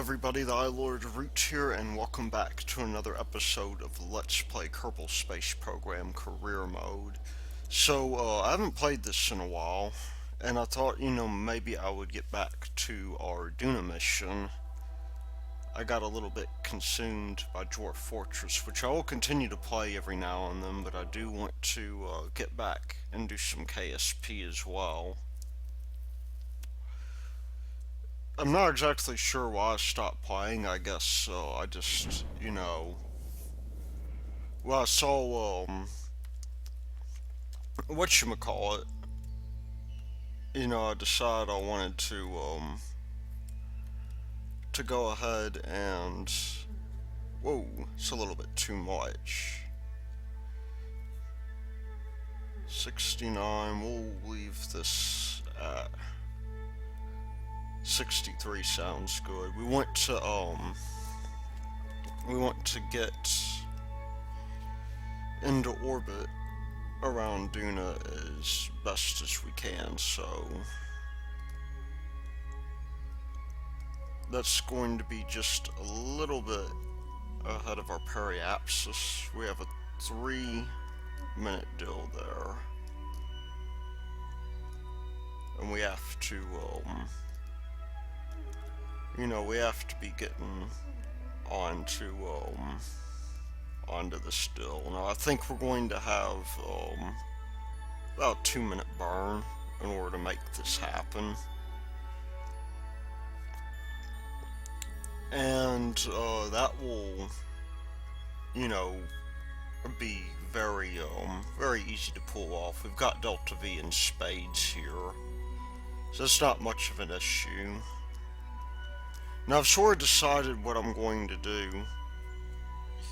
everybody, the iLord Root here, and welcome back to another episode of Let's Play Kerbal Space Program Career Mode. I haven't played this in a while, and I thought, maybe I would get back to our Duna mission. I got a little bit consumed by Dwarf Fortress, which I will continue to play every now and then, but I do want to get back and do some KSP as well. I'm not exactly sure why I stopped playing. I guess I just, well, I saw, whatchamacallit, I decided I wanted to go ahead and, whoa, it's a little bit too much. 69, we'll leave this at 63 sounds good. We want to get into orbit around Duna as best as we can, so that's going to be just a little bit ahead of our periapsis. We have a 3-minute deal there, and we have to we have to be getting onto this deal. Now I think we're going to have about a 2-minute burn in order to make this happen. And that will, be very easy to pull off. We've got Delta V in spades here, so it's not much of an issue. Now I've sort of decided what I'm going to do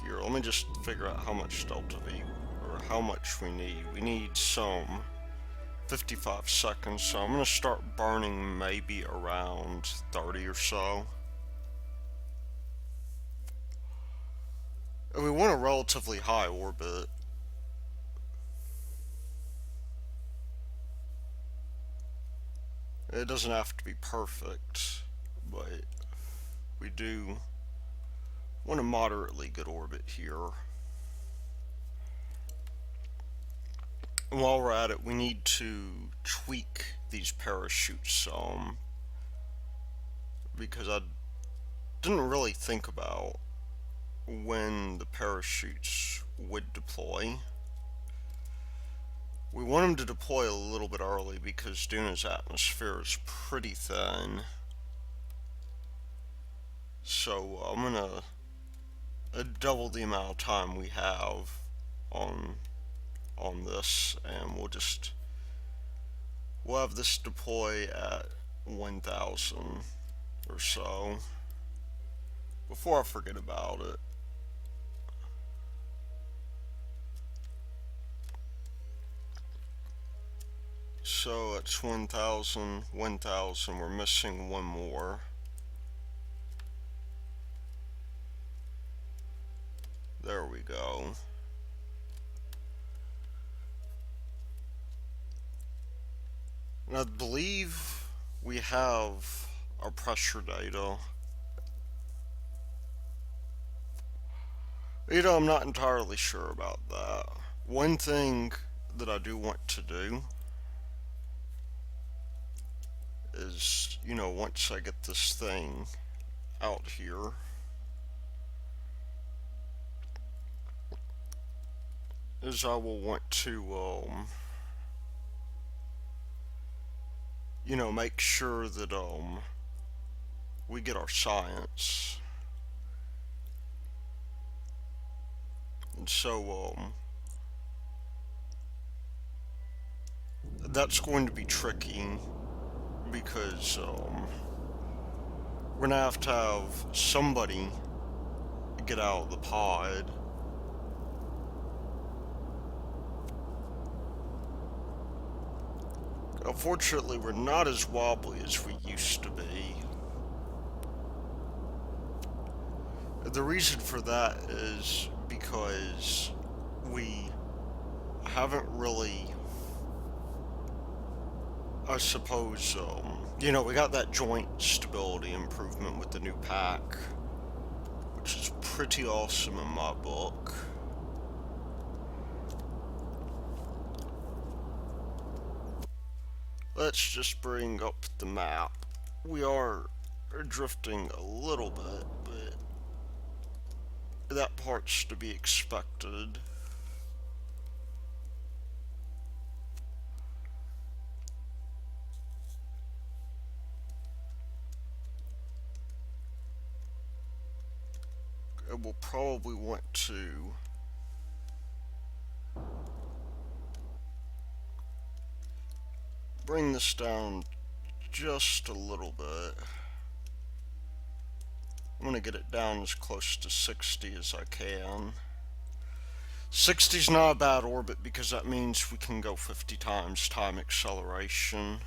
here. Let me just figure out how much Delta V, or how much we need. We need some 55 seconds, so I'm going to start burning maybe around 30 or so. And we want a relatively high orbit. It doesn't have to be perfect, but we do want a moderately good orbit here. And while we're at it, we need to tweak these parachutes some, because I didn't really think about when the parachutes would deploy. We want them to deploy a little bit early because Duna's atmosphere is pretty thin. So I'm gonna double the amount of time we have on this, and we'll have this deploy at 1,000 or so before I forget about it. So it's 1,000, 1,000, we're missing one more. There we go. And I believe we have our pressure data. I'm not entirely sure about that. One thing that I do want to do is, once I get this thing out here, is I will want to, make sure that, we get our science. And so, that's going to be tricky, because, we're gonna have to have somebody get out of the pod. Unfortunately, we're not as wobbly as we used to be. The reason for that is because we haven't really, I suppose, We got that joint stability improvement with the new pack, which is pretty awesome in my book. Let's just bring up the map. We are drifting a little bit, but that part's to be expected. We'll probably want to bring this down just a little bit. I'm going to get it down as close to 60 as I can. 60's not a bad orbit because that means we can go 50 times time acceleration.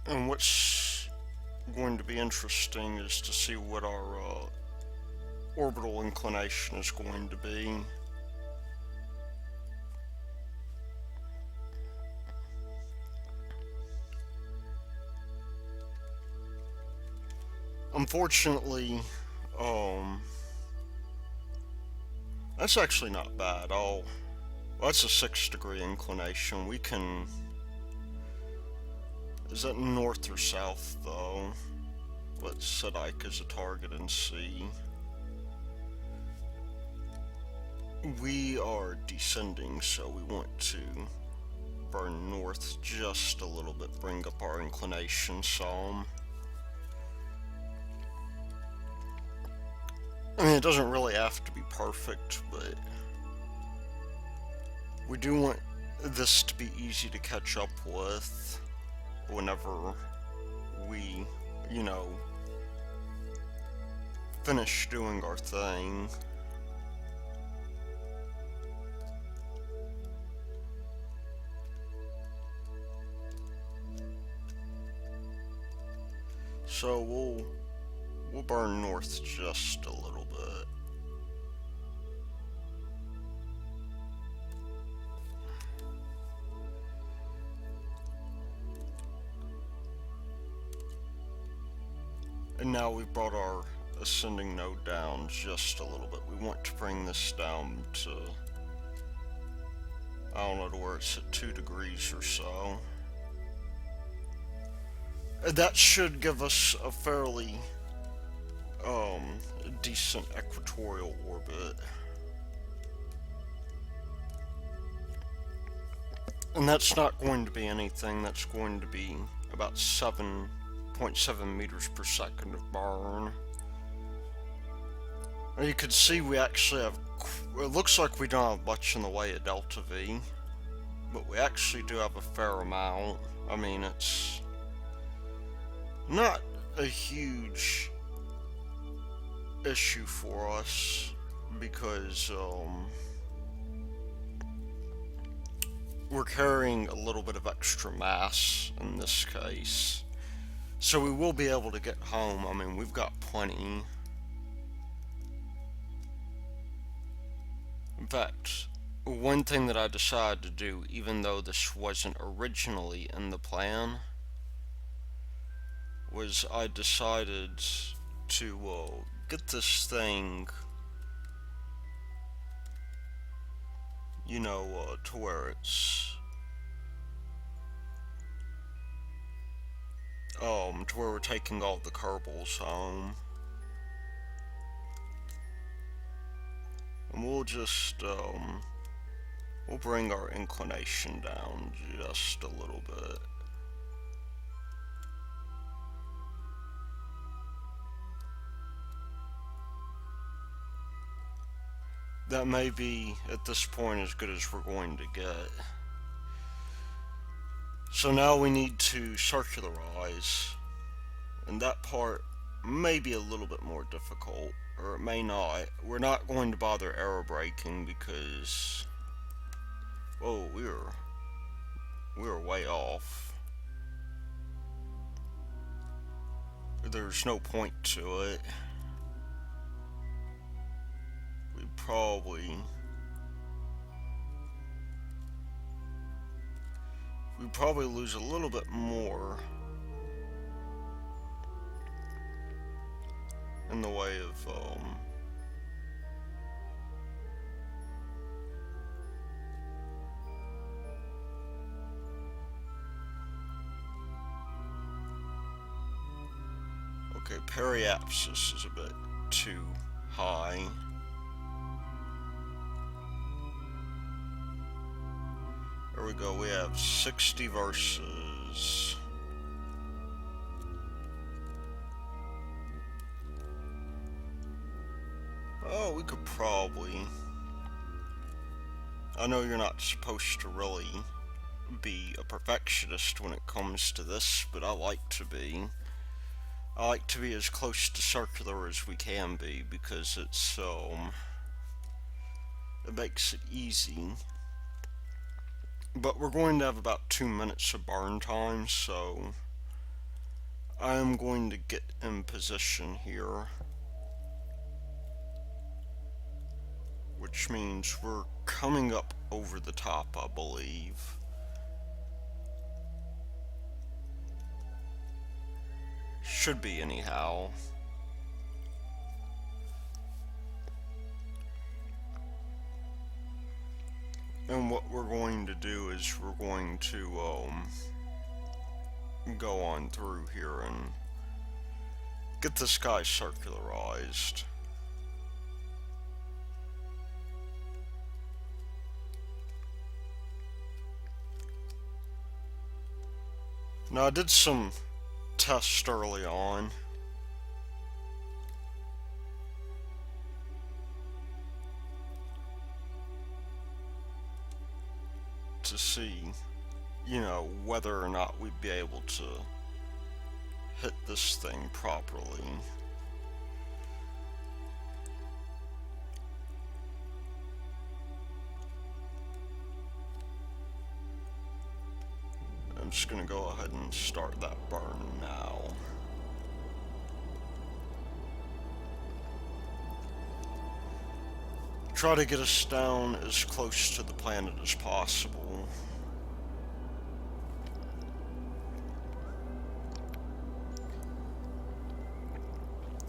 And what's going to be interesting is to see what our orbital inclination is going to be. Unfortunately, that's actually not bad. That's a 6-degree inclination. We can... Is that north or south, though? Let's set Ike as a target and see. We are descending, so we want to burn north just a little bit, bring up our inclination some. I mean, it doesn't really have to be perfect, but we do want this to be easy to catch up with whenever we, finish doing our thing. So we'll burn north just a little bit. And now we've brought our ascending node down just a little bit. We want to bring this down to, I don't know, to where it's at 2 degrees or so. That should give us a fairly decent equatorial orbit. And that's not going to be anything. That's going to be about 7.7 meters per second of burn. And you can see we actually have, it looks like we don't have much in the way of delta V, but we actually do have a fair amount. I mean, it's not a huge issue for us because we're carrying a little bit of extra mass in this case, so we will be able to get home. I mean, we've got plenty. In fact, one thing that I decided to do, even though this wasn't originally in the plan, was I decided to get this thing, to where it's, to where we're taking all the Kerbals home. And we'll just, we'll bring our inclination down just a little bit. That may be, at this point, as good as we're going to get. So now we need to circularize, and that part may be a little bit more difficult, or it may not. We're not going to bother aerobraking because, whoa, we were way off. There's no point to it. We probably, we'd probably lose a little bit more in the way of, okay, periapsis is a bit too high. There we go, we have 60 versus... Oh, we could probably... I know you're not supposed to really be a perfectionist when it comes to this, but I like to be. I like to be as close to circular as we can be, because it makes it easy. But we're going to have about 2 minutes of burn time, so I am going to get in position here, which means we're coming up over the top, I believe. Should be anyhow. And what we're going to do is we're going to go on through here and get this guy circularized. Now I did some tests early on. To see, whether or not we'd be able to hit this thing properly. I'm just gonna go ahead and start that burn now. Try to get us down as close to the planet as possible.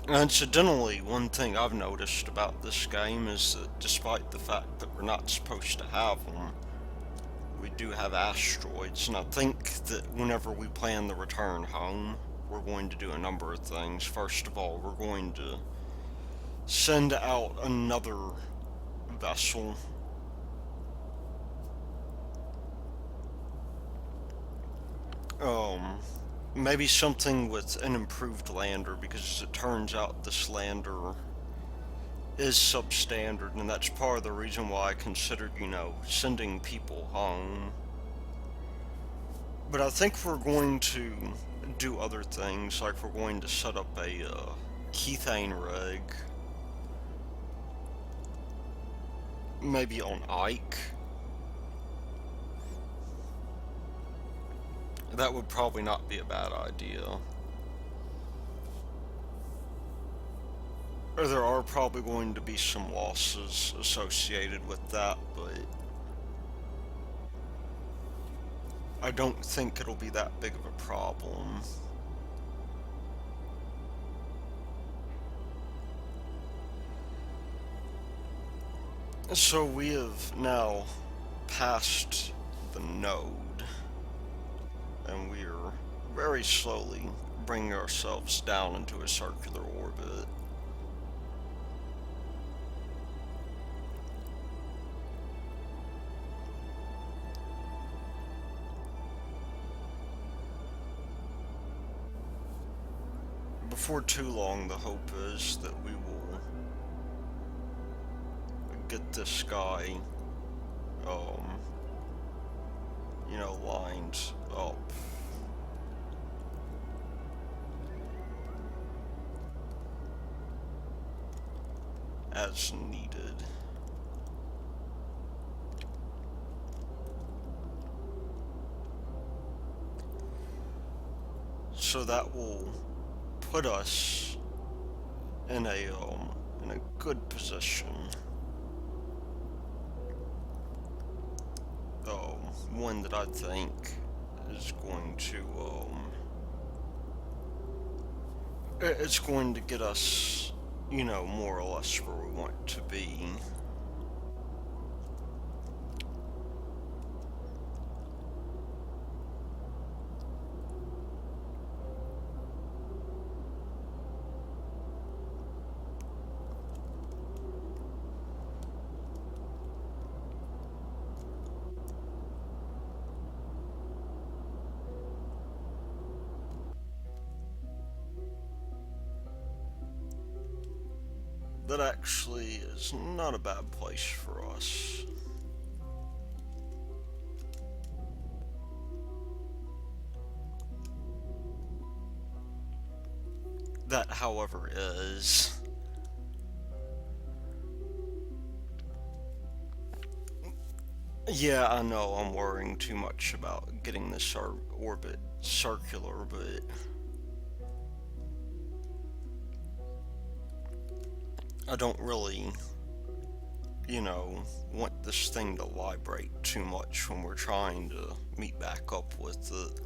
And incidentally, one thing I've noticed about this game is that despite the fact that we're not supposed to have them, we do have asteroids, and I think that whenever we plan the return home, we're going to do a number of things. First of all, we're going to send out another vessel. Maybe something with an improved lander, because as it turns out this lander is substandard, and that's part of the reason why I considered, sending people home. But I think we're going to do other things, like we're going to set up a kethane rig. Maybe on Ike. That would probably not be a bad idea. Or there are probably going to be some losses associated with that, but I don't think it'll be that big of a problem. So we have now passed the node, and we are very slowly bringing ourselves down into a circular orbit. Before too long, the hope is that we will get this guy, lined up. As needed. So that will put us in a good position. One that I think is going to, it's going to get us, more or less where we want to be. That actually is not a bad place for us. That, however, is... Yeah, I know I'm worrying too much about getting this orbit circular, but... I don't really, want this thing to vibrate too much when we're trying to meet back up with it.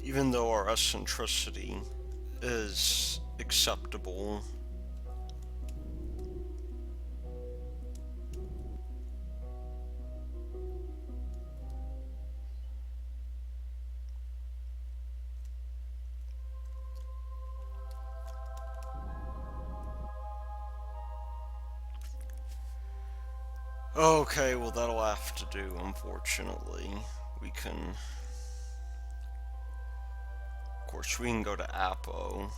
Even though our eccentricity is acceptable, okay, well that'll have to do, unfortunately. We can... Of course, we can go to Apo,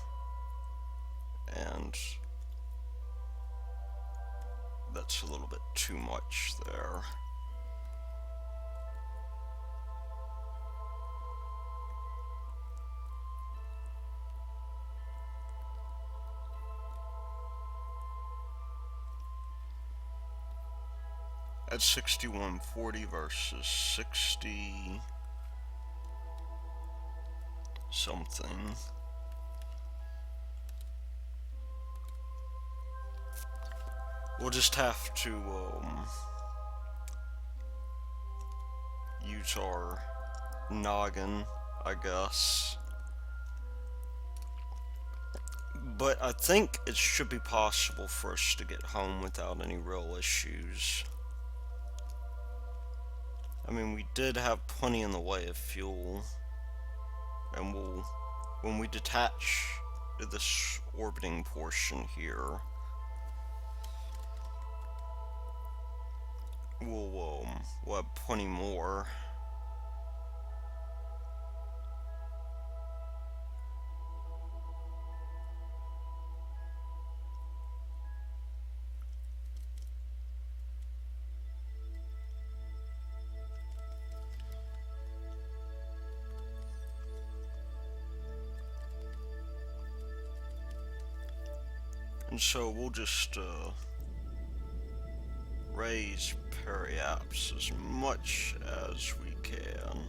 and that's a little bit too much there. At 6140 versus 60 something. We'll just have to use our noggin, I guess. But I think it should be possible for us to get home without any real issues. I mean, we did have plenty in the way of fuel, and when we detach this orbiting portion here, we'll have plenty more. And so we'll just raise periaps as much as we can.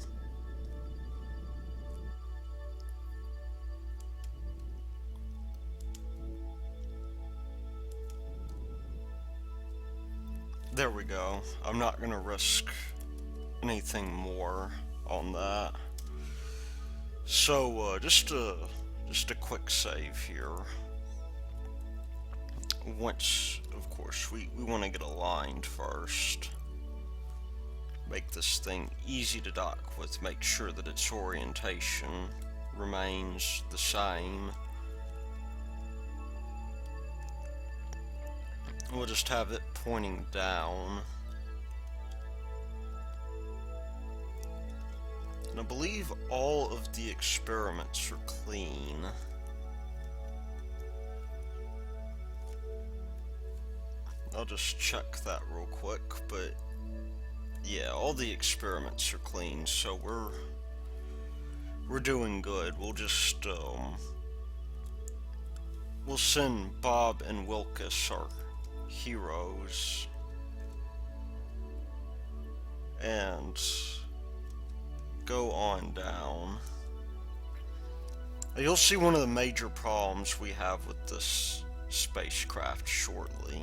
There we go. I'm not gonna risk anything more on that. So just a quick save here. Once, of course, we want to get aligned first. Make this thing easy to dock with, make sure that its orientation remains the same. We'll just have it pointing down. And I believe all of the experiments are clean. I'll just check that real quick, but yeah, all the experiments are clean, so we're doing good. We'll just we'll send Bob and Wilcas, our heroes, and go on down. You'll see one of the major problems we have with this spacecraft shortly.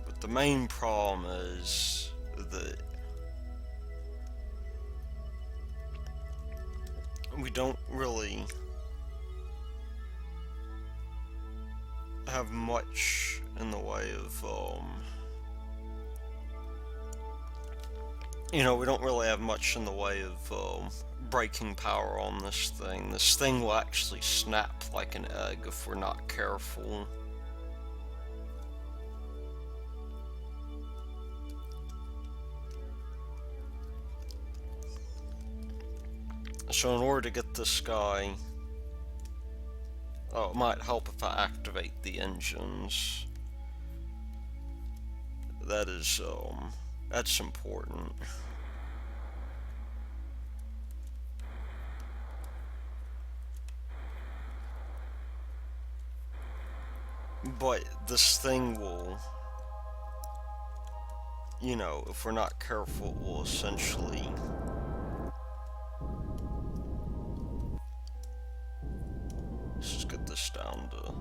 But the main problem is that we don't really have much in the way of, we don't really have much in the way of braking power on this thing. This thing will actually snap like an egg if we're not careful. So in order to get this guy, it might help if I activate the engines. That's important. But this thing will, if we're not careful, it will essentially let's just get this down to,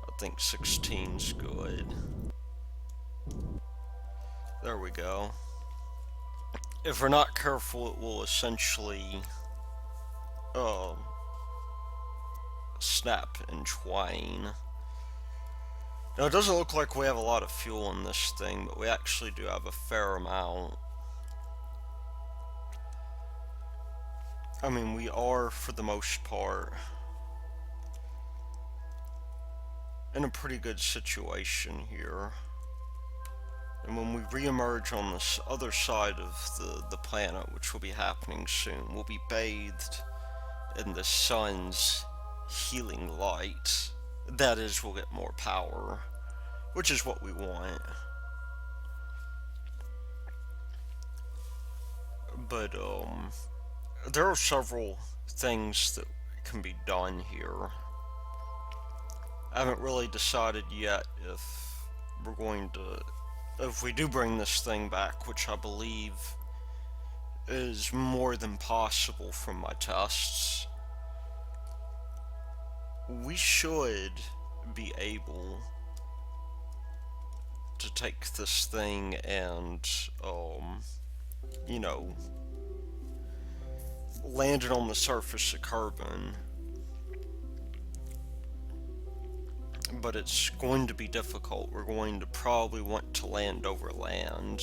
I think 16's good. There we go. If we're not careful, it will essentially snap in twain. Now, it doesn't look like we have a lot of fuel in this thing, but we actually do have a fair amount. I mean, we are, for the most part, in a pretty good situation here. And when we re-emerge on this other side of the planet, which will be happening soon, we'll be bathed in the sun's healing light. That is, we'll get more power, which is what we want. But, there are several things that can be done here. I haven't really decided yet if we do bring this thing back, which I believe is more than possible from my tests, we should be able to take this thing and, land it on the surface of Kerbin. But it's going to be difficult. We're going to probably want to land over land,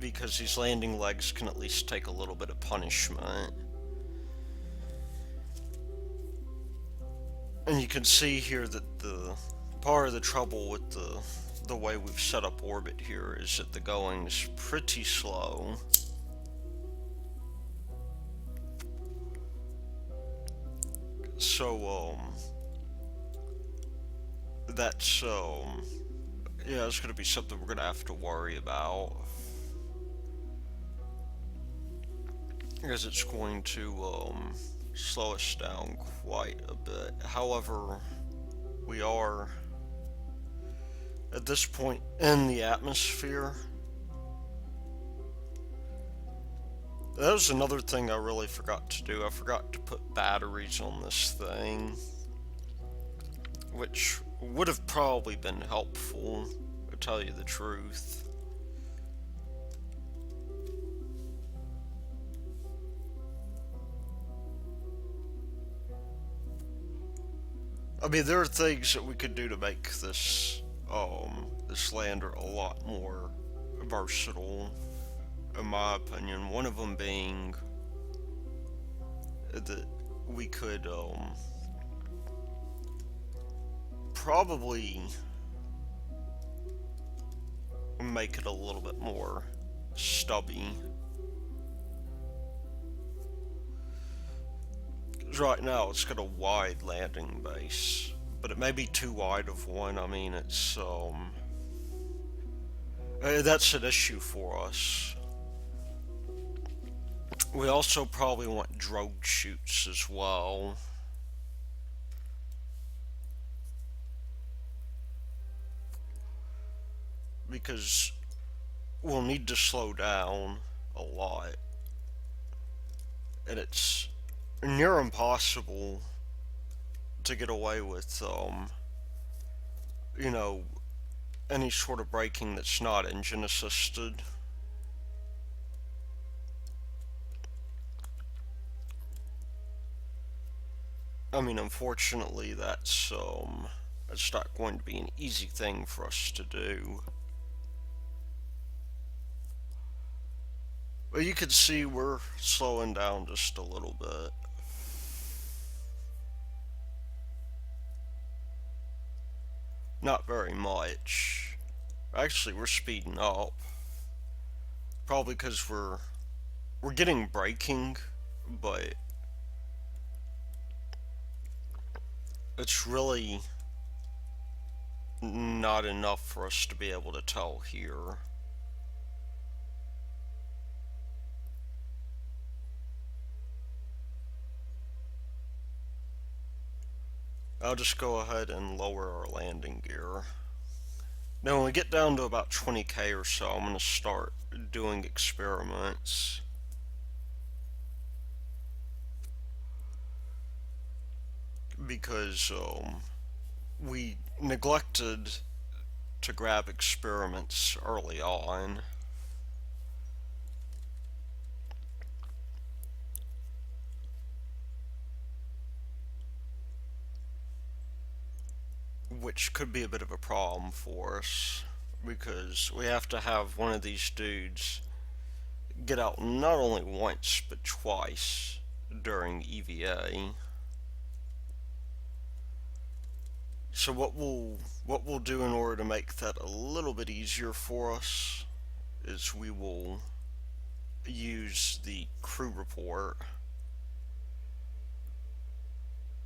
because these landing legs can at least take a little bit of punishment. And you can see here that the part of the trouble with the way we've set up orbit here is that the going's pretty slow. So, that's, it's gonna be something we're gonna have to worry about, because it's going to, slow us down quite a bit. However, we are, at this point, in the atmosphere. That was another thing I really forgot to do. I forgot to put batteries on this thing, which would have probably been helpful, to tell you the truth. I mean, there are things that we could do to make this lander a lot more versatile, in my opinion. One of them being that we could, probably make it a little bit more stubby. Because right now it's got a wide landing base, but it may be too wide of one. I mean, it's, that's an issue for us. We also probably want drogue chutes as well. because we'll need to slow down a lot, and it's near impossible to get away with, you know, any sort of braking that's not engine assisted. I mean, unfortunately, that's not going to be an easy thing for us to do. But you can see we're slowing down just a little bit. Not very much. Actually, we're speeding up. Probably because we're getting braking, but it's really not enough for us to be able to tell here. I'll just go ahead and lower our landing gear. Now when we get down to about 20k or so, I'm going to start doing experiments. Because we neglected to grab experiments early on. Which could be a bit of a problem for us, because we have to have one of these dudes get out not only once but twice during EVA. So what we'll do in order to make that a little bit easier for us is we will use the crew report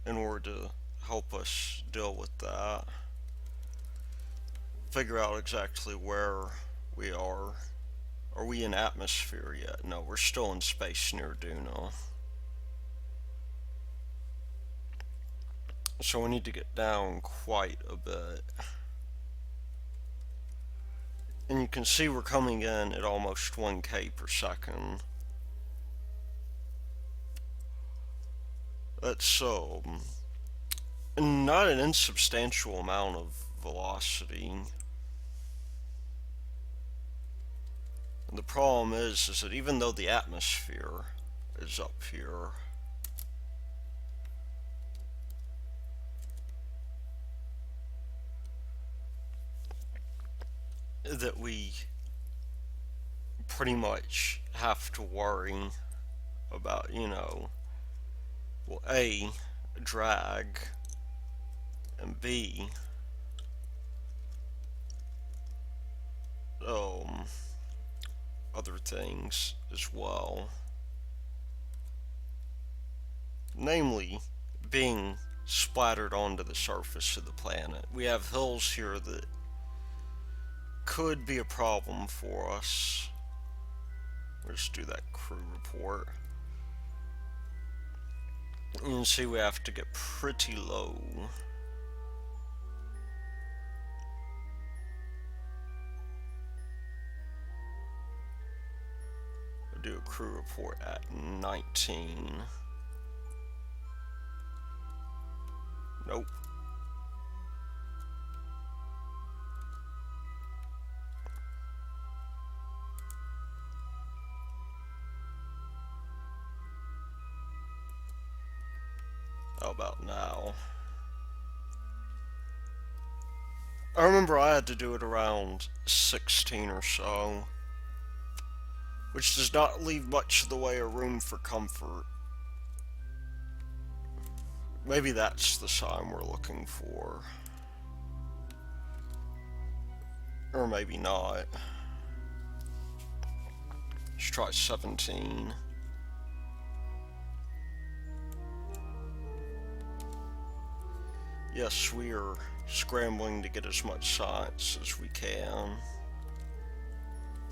in order to help us deal with that. Figure out exactly where we are. Are we in atmosphere yet? No, we're still in space near Duna. So we need to get down quite a bit. And you can see we're coming in at almost 1k per second. That's not an insubstantial amount of velocity. And the problem is that even though the atmosphere is up here, that we pretty much have to worry about, well, A, drag, and B, other things as well. Namely, being splattered onto the surface of the planet. We have hills here that could be a problem for us. Let's do that crew report. You can see we have to get pretty low. I'll do a crew report at 19. Nope. How about now? I remember I had to do it around 16 or so, which does not leave much of the way of room for comfort. Maybe that's the sign we're looking for. Or maybe not. Let's try 17. Yes, we are scrambling to get as much science as we can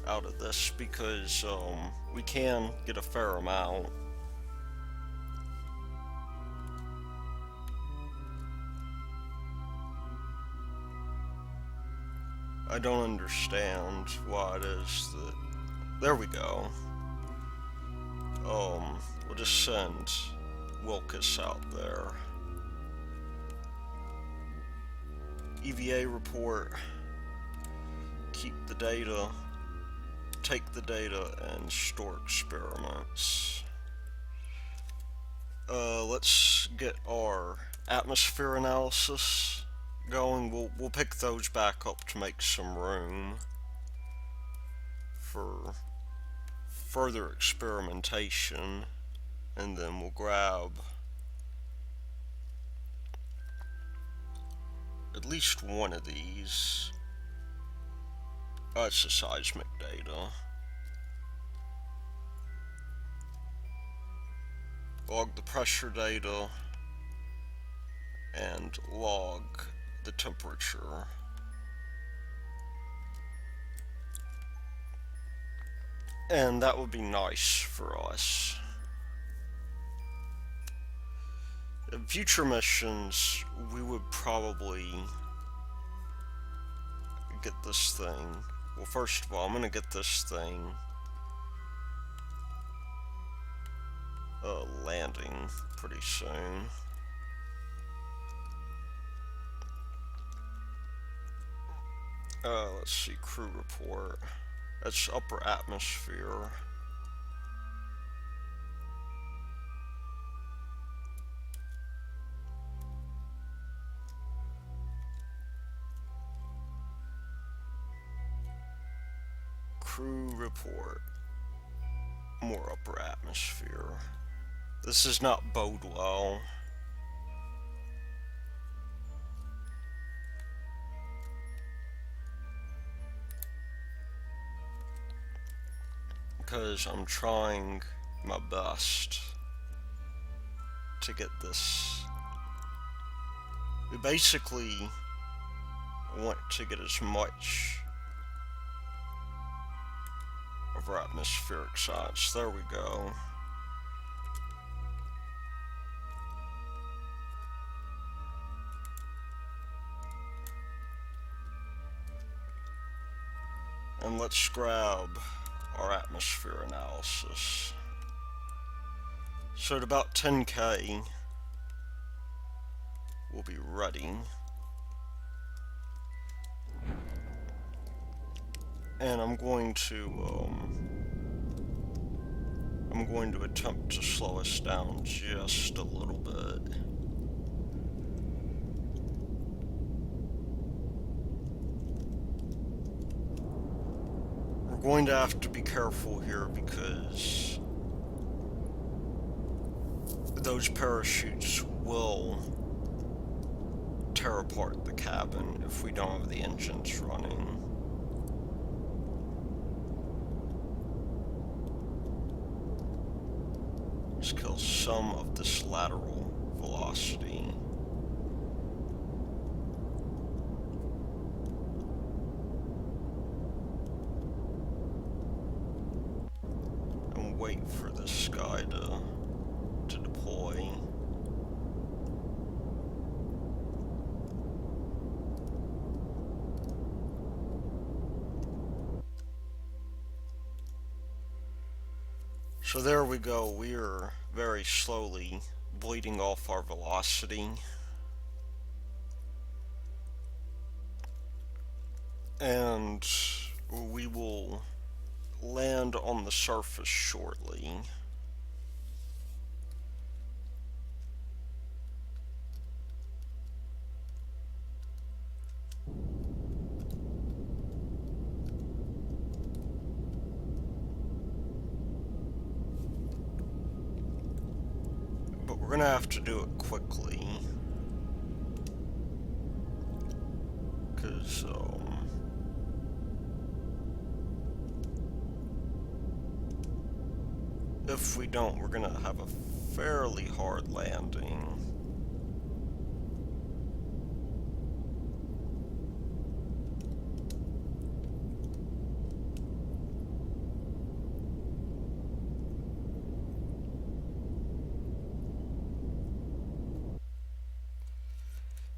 out of this, because we can get a fair amount. I don't understand why it is that... There we go. We'll just send Wilcas out there. EVA report. Keep the data. Take the data and store experiments. Let's get our atmosphere analysis going. We'll pick those back up to make some room for further experimentation, and then we'll grab at least one of these. It's the seismic data. Log the pressure data and log the temperature. And that would be nice for us. In future missions, we would probably get this thing. Well, first of all, I'm gonna get this thing landing pretty soon. Let's see, crew report. That's upper atmosphere. Crew report. More upper atmosphere. This does not bode well. Because I'm trying my best to get this. We basically want to get as much of our atmospheric science. There we go. And let's grab our atmosphere analysis. So at about 10K, we'll be ready. And I'm going to attempt to slow us down just a little bit. We're going to have to be careful here because those parachutes will tear apart the cabin if we don't have the engines running. Let's kill some of this lateral velocity. And wait for this guy to deploy. So there we go, we are very slowly bleeding off our velocity. And we will land on the surface shortly. We're gonna have to do it quickly, because if we don't, we're gonna have a fairly hard landing.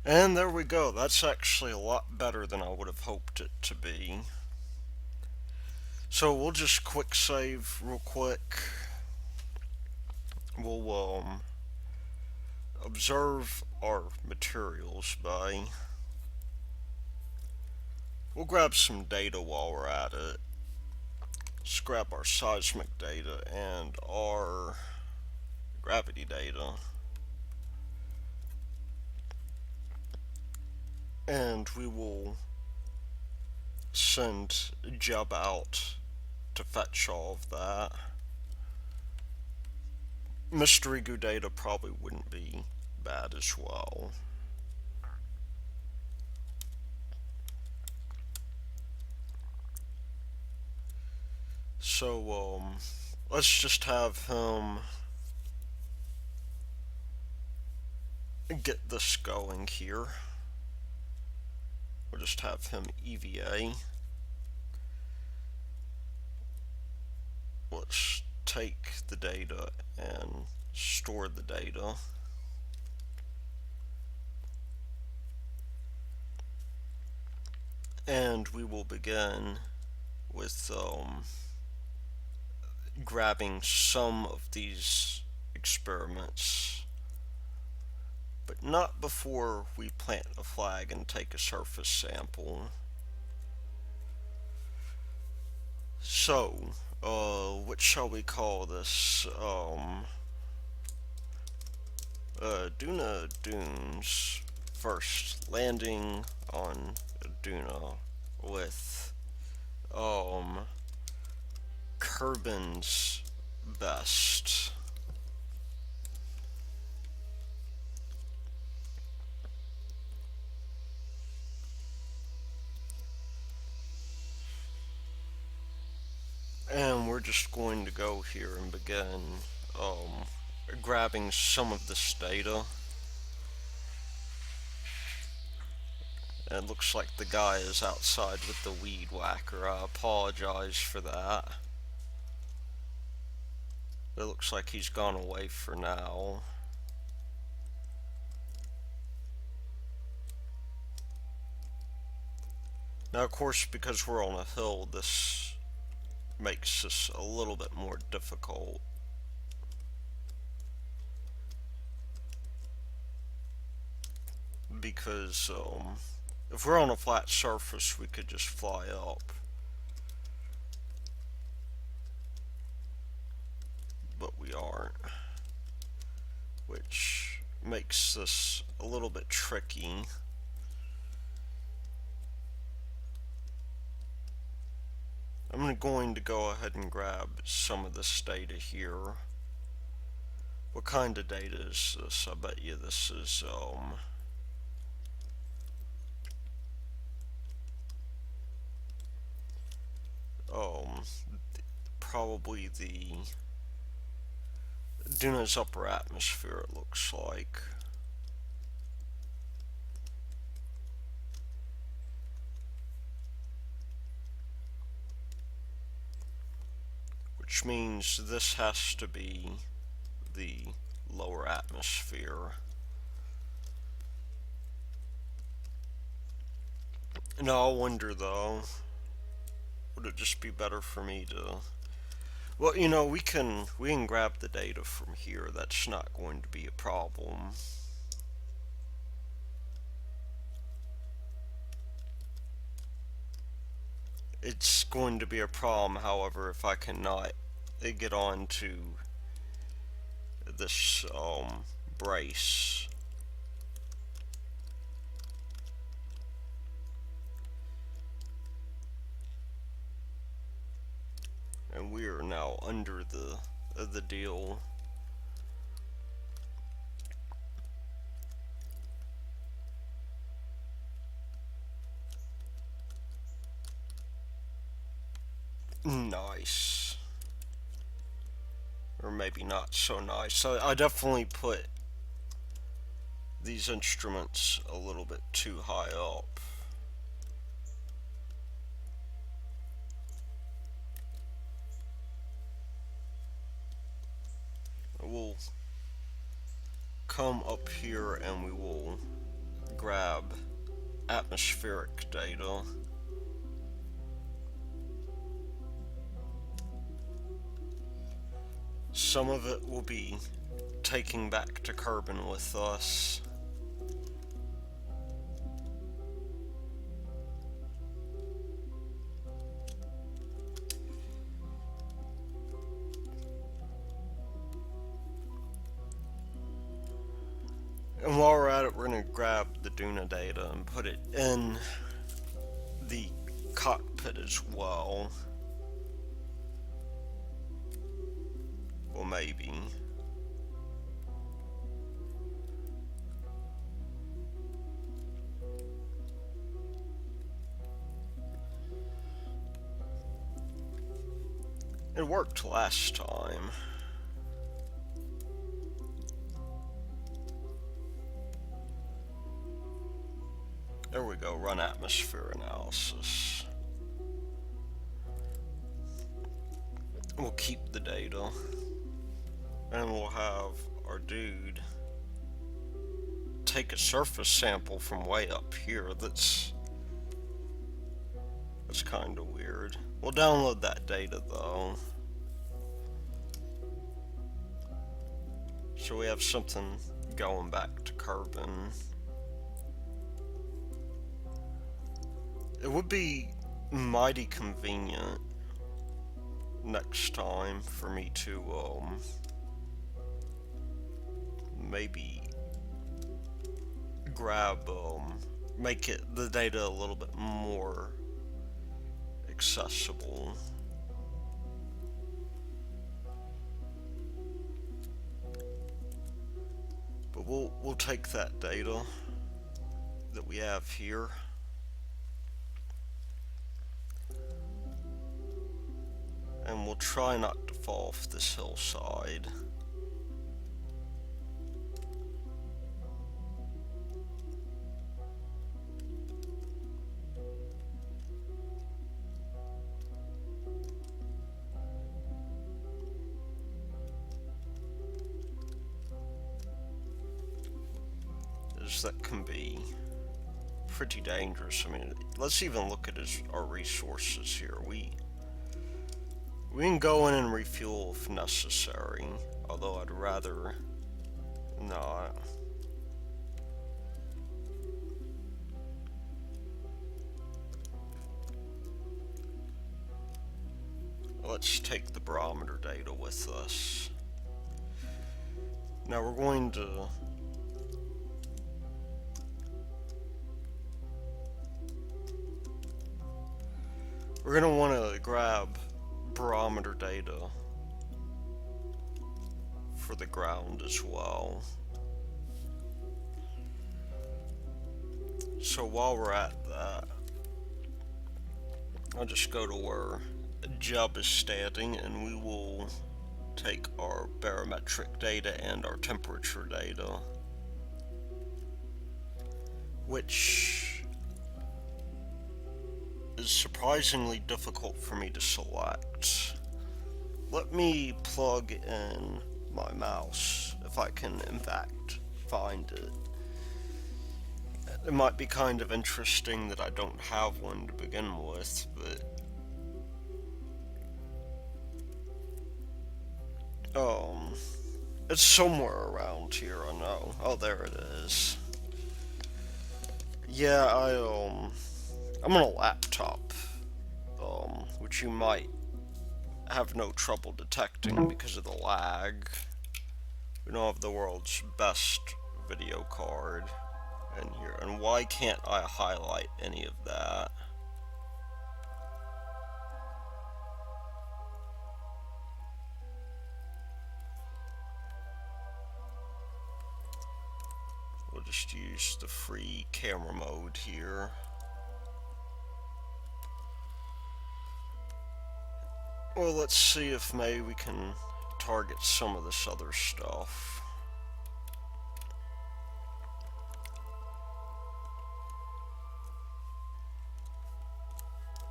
And there we go. That's actually a lot better than I would have hoped it to be. So we'll just quick save real quick. We'll observe our materials by. We'll grab some data while we're at it. Let's grab our seismic data and our gravity data. And we will send Jeb out to fetch all of that. Mystery goo data probably wouldn't be bad as well. So, let's just have him get this going here. We'll just have him EVA. Let's take the data and store the data. And we will begin with grabbing some of these experiments, but not before we plant a flag and take a surface sample. So, what shall we call this? Duna Dunes first landing on Duna with Kerbin's best. And we're just going to go here and begin grabbing some of this data. And it looks like the guy is outside with the weed whacker. I apologize for that. It looks like he's gone away for now. Now, of course, because we're on a hill, this makes this a little bit more difficult. Because if we're on a flat surface, we could just fly up. But we aren't, which makes this a little bit tricky. I'm going to go ahead and grab some of this data here. What kind of data is this? I bet you this is probably the Duna's upper atmosphere, it looks like. Which means this has to be the lower atmosphere. Now I wonder though, would it just be better for me to... Well, you know, we can grab the data from here. That's not going to be a problem. It's going to be a problem, however, if I cannot get on to this brace. And we are now under the deal. Nice. Or maybe not so nice. So I definitely put these instruments a little bit too high up. We'll come up here and we will grab atmospheric data. Some of it will be taking back to Kerbin with us. And while we're at it, we're going to grab the Duna data and put it in the cockpit as well. Well, maybe. It worked last time. There we go, run atmosphere analysis. We'll keep the data. And we'll have our dude take a surface sample from way up here. That's kind of weird. We'll download that data though. So we have something going back to Kerbin. It would be mighty convenient next time for me to maybe grab make it the data a little bit more accessible. But we'll take that data that we have here, and we'll try not to fall off this hillside. That can be pretty dangerous. I mean, let's even look at our resources here. We can go in and refuel if necessary, although I'd rather not. Let's take the barometer data with us. Now we're going to want to grab barometer data for the ground as well. So while we're at that, I'll just go to where Jeb is standing, and we will take our barometric data and our temperature data, which is surprisingly difficult for me to select. Let me plug in my mouse, if I can in fact find it. It might be kind of interesting that I don't have one to begin with, but it's somewhere around here, I know. Oh, there it is. Yeah, I'm on a laptop, which you might have no trouble detecting because of the lag. We don't have the world's best video card in here. And why can't I highlight any of that? We'll just use the free camera mode here. Well, let's see if maybe we can target some of this other stuff.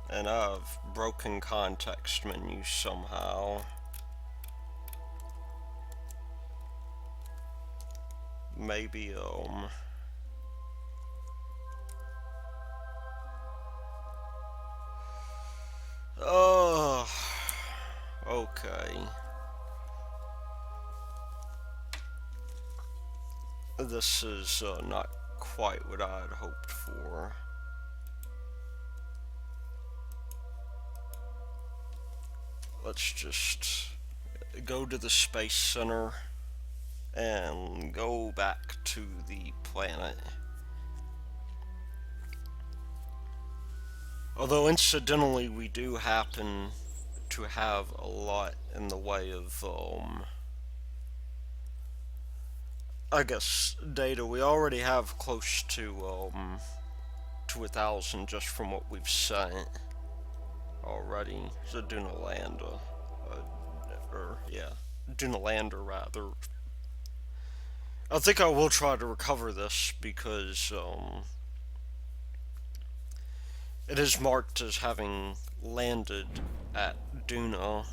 And I've broken context menu somehow. Maybe, Okay. This is not quite what I had hoped for. Let's just go to the Space Center and go back to the planet. Although, incidentally, we do happen to have a lot in the way of, I guess, data. We already have close to 1,000 just from what we've sent already. So Duna Lander, Duna Lander rather. I think I will try to recover this because it is marked as having landed at Duna.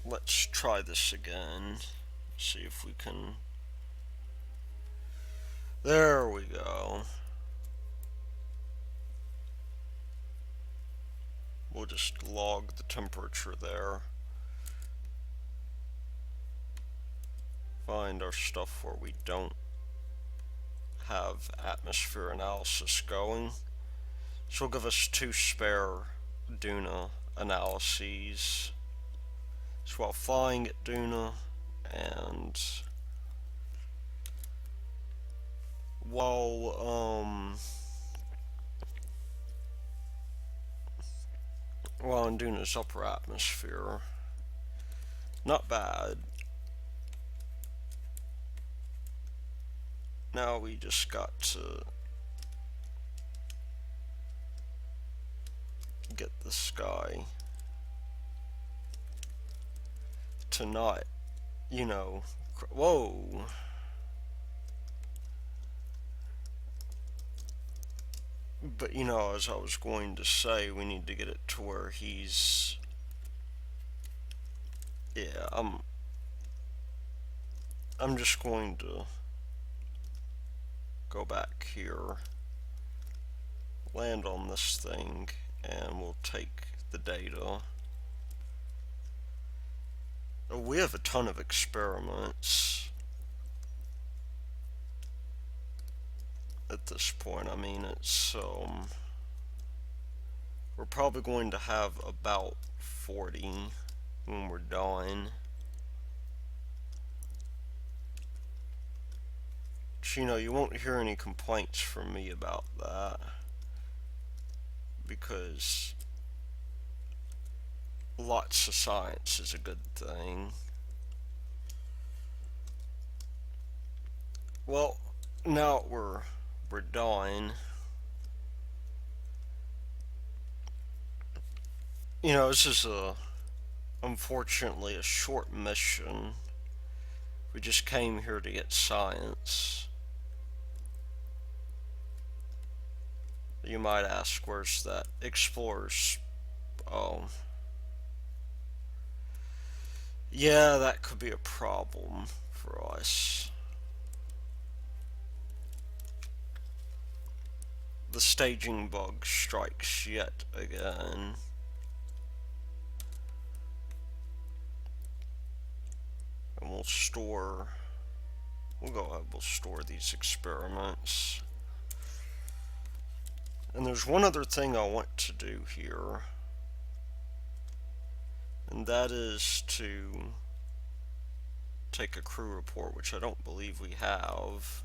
Let's try this again. See if we can. There we go. We'll just log the temperature there. Find our stuff where we don't have atmosphere analysis going. So it'll give us 2 spare Duna analyses. So while flying at Duna and while in Duna's upper atmosphere. Not bad. Now we just got to get this guy to not, whoa. But as I was going to say, we need to get it to where he's, yeah, I'm just going to go back here, land on this thing, and we'll take the data. We have a ton of experiments at this point. I mean, it's we're probably going to have about 40 when we're done. But, you won't hear any complaints from me about that, because lots of science is a good thing. Well, now we're done. This is unfortunately a short mission. We just came here to get science. You might ask, where's that explorer's? Oh, yeah, that could be a problem for us. The staging bug strikes yet again. And we'll go ahead, we'll store these experiments. And there's one other thing I want to do here, and that is to take a crew report, which I don't believe we have.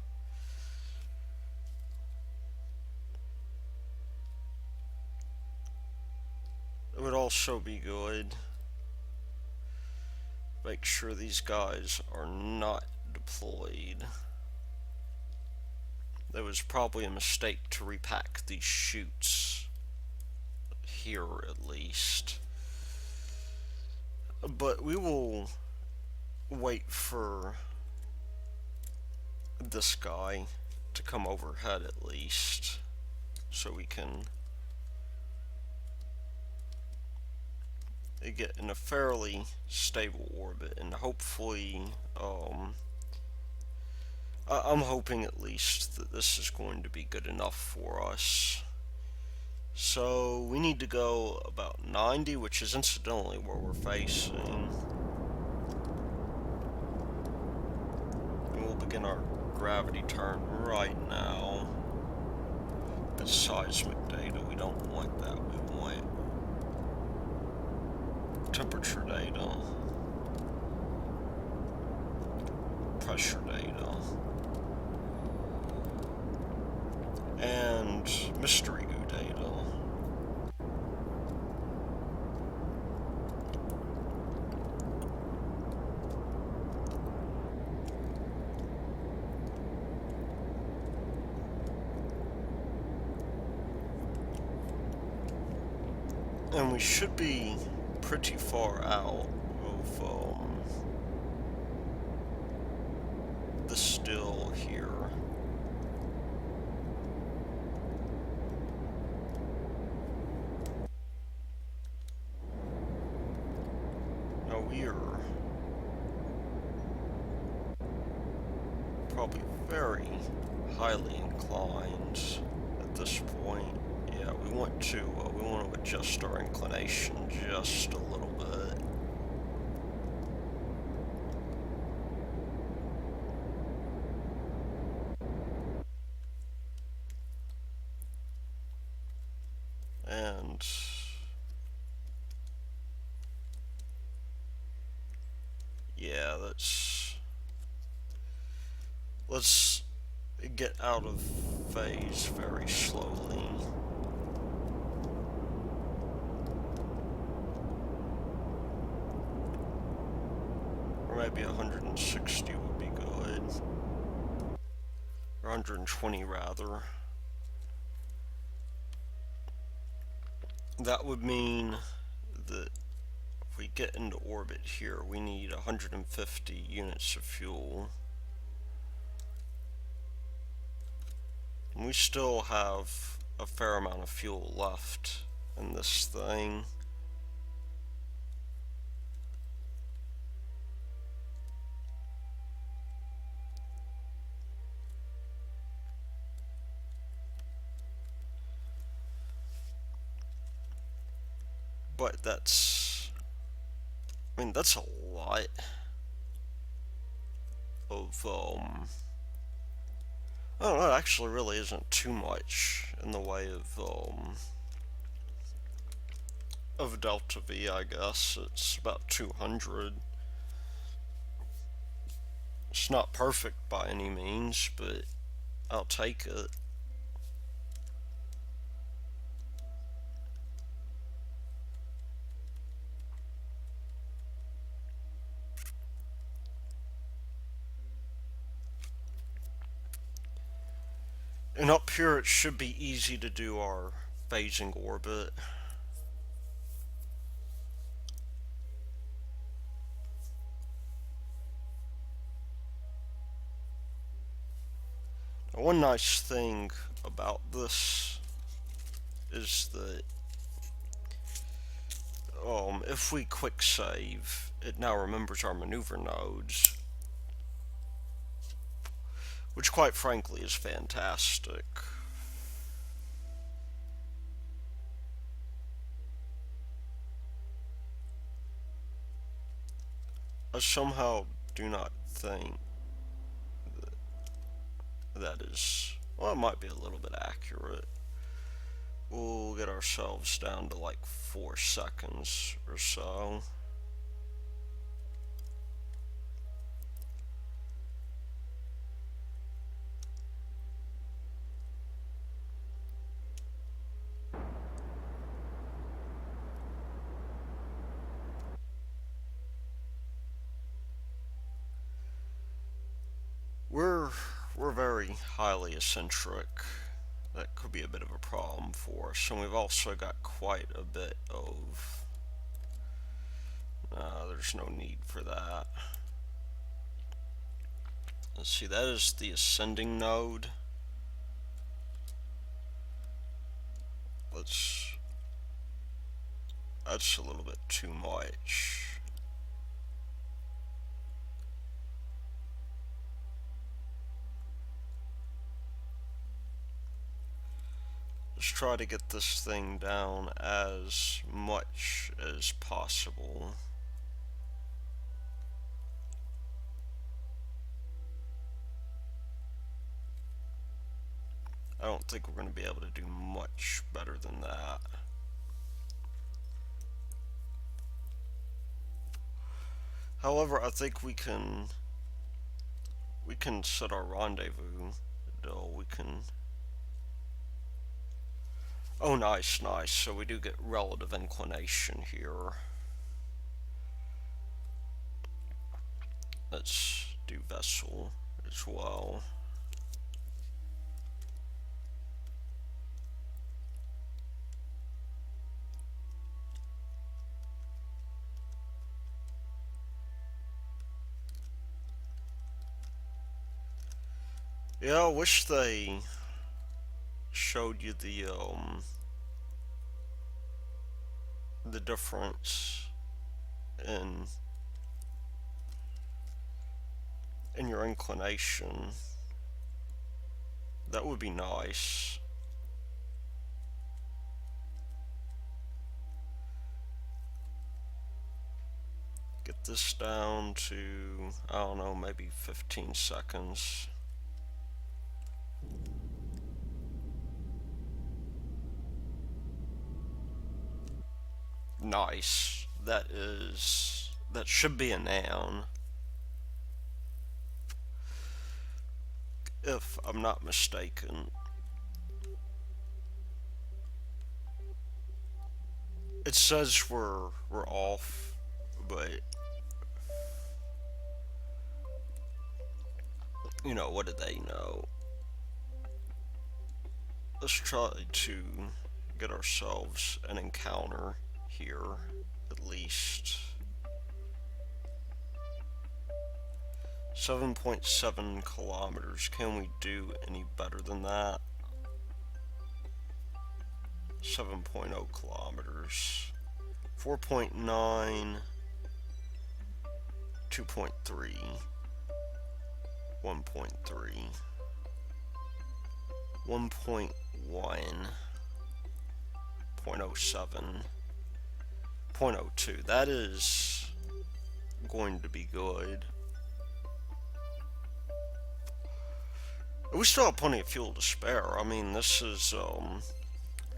It would also be good. Make sure these guys are not deployed. There was probably a mistake to repack these chutes here, at least. But we will wait for this guy to come overhead at least, so we can get in a fairly stable orbit, and hopefully I'm hoping at least that this is going to be good enough for us. So we need to go about 90, which is incidentally where we're facing. And we'll begin our gravity turn right now. That's seismic data. We don't want that. We want temperature data, pressure data, and mystery goo data. And we should be pretty far out of the still here. Now we're probably very highly inclined at this point. Yeah, we want to adjust our inclination just a little bit. And yeah, let's get out of phase very slowly. Or maybe 160 would be good. Or 120 rather. That would mean that if we get into orbit here, we need 150 units of fuel. And we still have a fair amount of fuel left in this thing. But that's a lot of, I don't know, it actually really isn't too much in the way of delta V, I guess. It's about 200. It's not perfect by any means, but I'll take it. And up here it should be easy to do our phasing orbit. Now, one nice thing about this is that if we quick save, it now remembers our maneuver nodes, which quite frankly is fantastic. I somehow do not think that is, well, it might be a little bit accurate. We'll get ourselves down to like 4 seconds or so. We're very highly eccentric. That could be a bit of a problem for us. And we've also got quite a bit of... there's no need for that. Let's see, that is the ascending node. That's a little bit too much. Let's try to get this thing down as much as possible. I don't think we're going to be able to do much better than that. However, I think we can set our rendezvous. We can. Oh, nice, nice. So we do get relative inclination here. Let's do vessel as well. Yeah, I wish they showed you the difference in your inclination. That would be nice. Get this down to, I don't know, maybe 15 seconds. Nice. That should be a noun, if I'm not mistaken. It says we're off, but you know, what do they know? Let's try to get ourselves an encounter here, at least. 7.7 kilometers. Can we do any better than that? 7.0 kilometers. 4.9. 2.3. 1.3. 1.1. 0.07. 0.02. That is going to be good. We still have plenty of fuel to spare. I mean, this is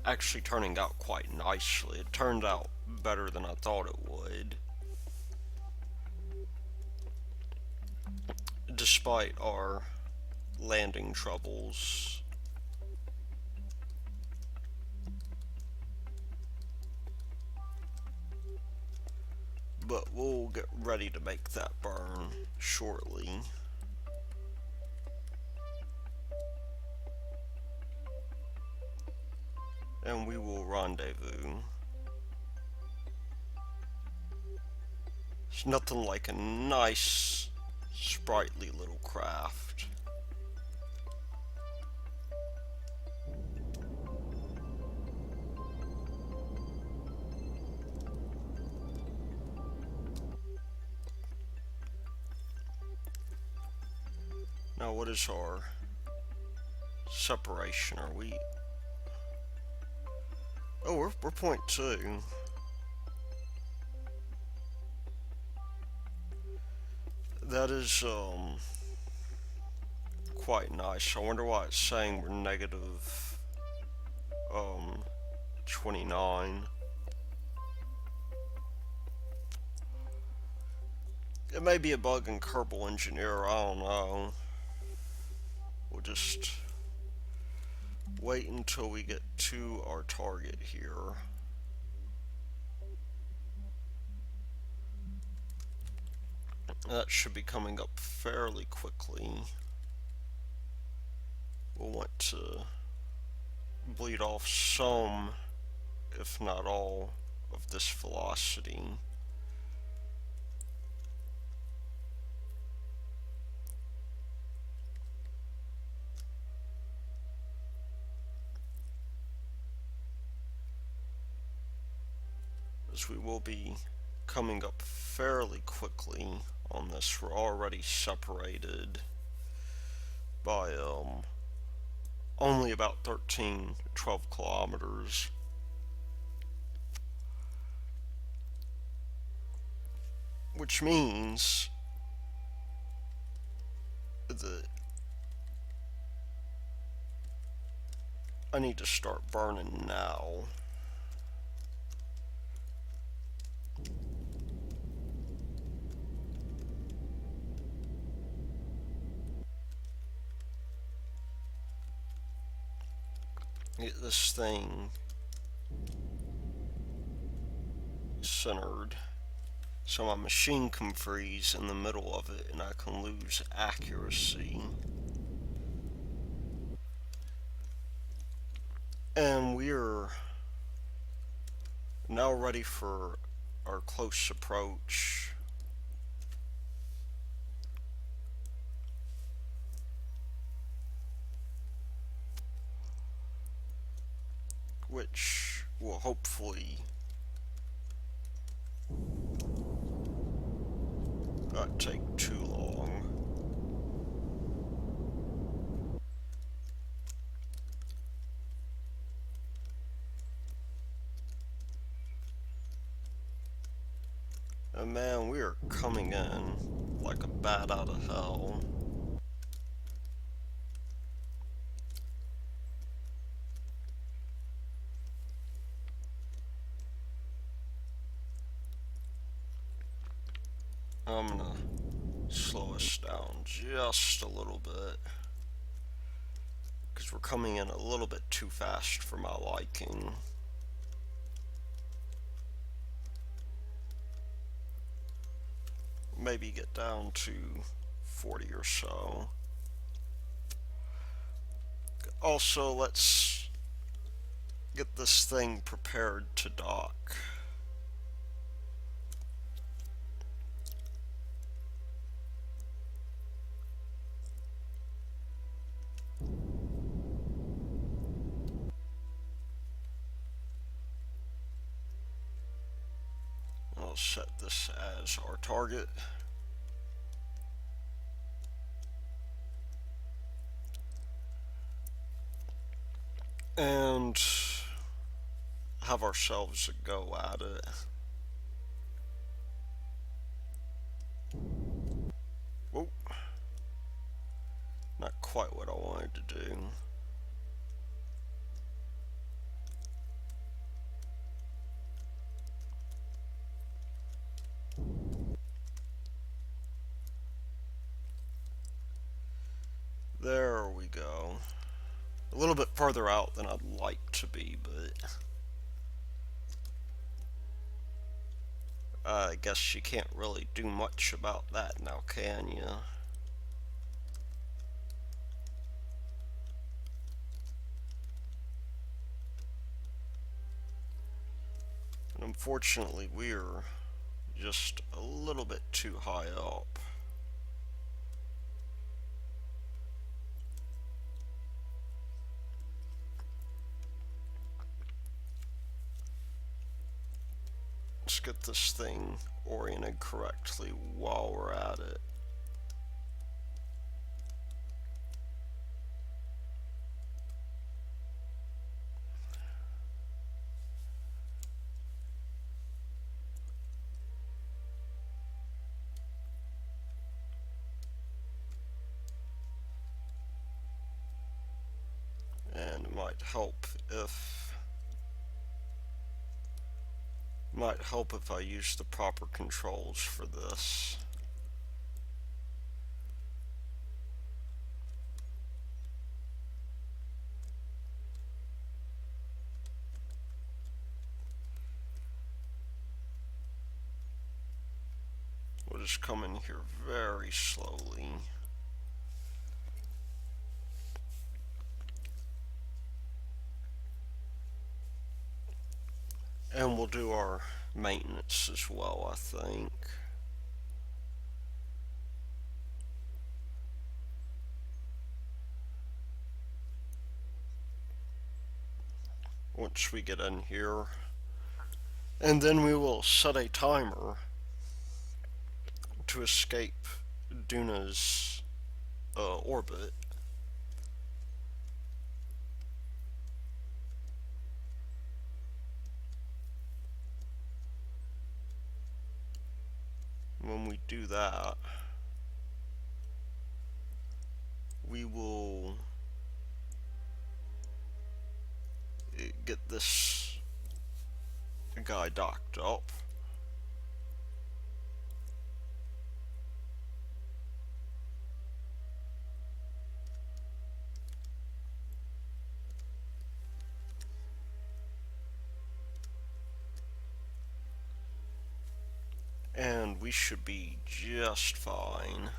actually turning out quite nicely. It turned out better than I thought it would, despite our landing troubles. But we'll get ready to make that burn shortly. And we will rendezvous. It's nothing like a nice, sprightly little craft. Now, what is our separation? Are we... Oh, we're 0.2. That is, quite nice. I wonder why it's saying we're negative, 29. It may be a bug in Kerbal Engineer, I don't know. We'll just wait until we get to our target here. That should be coming up fairly quickly. We'll want to bleed off some, if not all, of this velocity. As we will be coming up fairly quickly on this. We're already separated by only about 13, 12 kilometers. Which means that I need to start burning now. Get this thing centered so my machine can freeze in the middle of it and I can lose accuracy. And we're now ready for our close approach. Which will hopefully not take too long. And man, we are coming in like a bat out of hell. I'm gonna slow us down just a little bit because we're coming in a little bit too fast for my liking. Maybe get down to 40 or so. Also, let's get this thing prepared to dock. I'll set this as our target. And have ourselves a go at it. Whoa. Not quite what I wanted to do. There we go. A little bit further out than I'd like to be, but I guess you can't really do much about that now, can you? And unfortunately, we're just a little bit too high up. Let's get this thing oriented correctly while we're at it. And it might help if I use the proper controls for this. We'll just come in here very slowly. And we'll do our maintenance as well, I think. Once we get in here. And then we will set a timer to escape Duna's orbit. do that, we will get this guy docked up. And we should be just fine.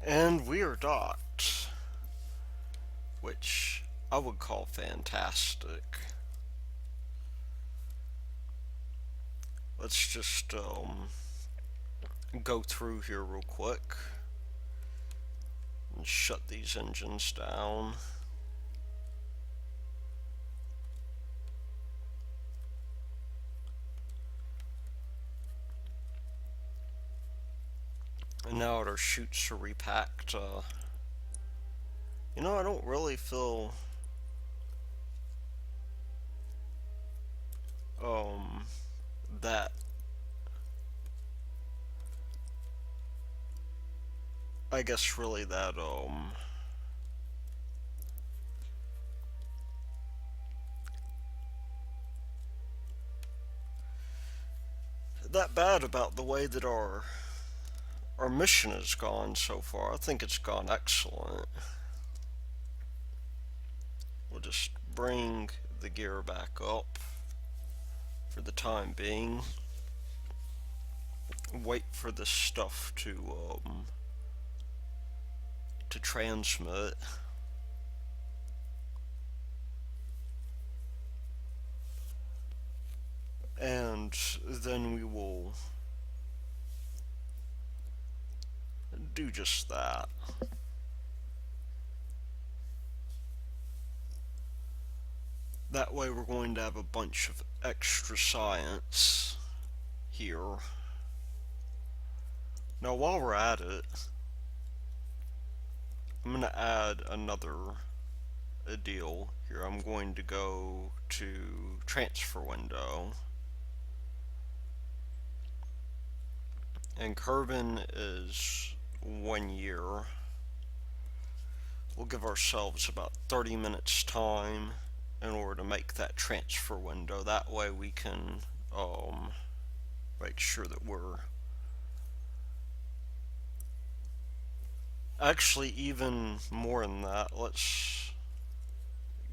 And we are docked, which I would call fantastic. Let's just go through here real quick and shut these engines down. And now that our chutes are repacked, you know, I don't really feel that I guess really that bad about the way that our mission has gone so far. I think it's gone excellent. We'll just bring the gear back up for the time being. Wait for this stuff to transmit. And then we will do just that. That way we're going to have a bunch of extra science here. Now while we're at it, I'm going to add another deal here. I'm going to go to transfer window. And Kerman is 1 year. We'll give ourselves about 30 minutes time in order to make that transfer window. That way we can make sure that we're actually even more than that. Let's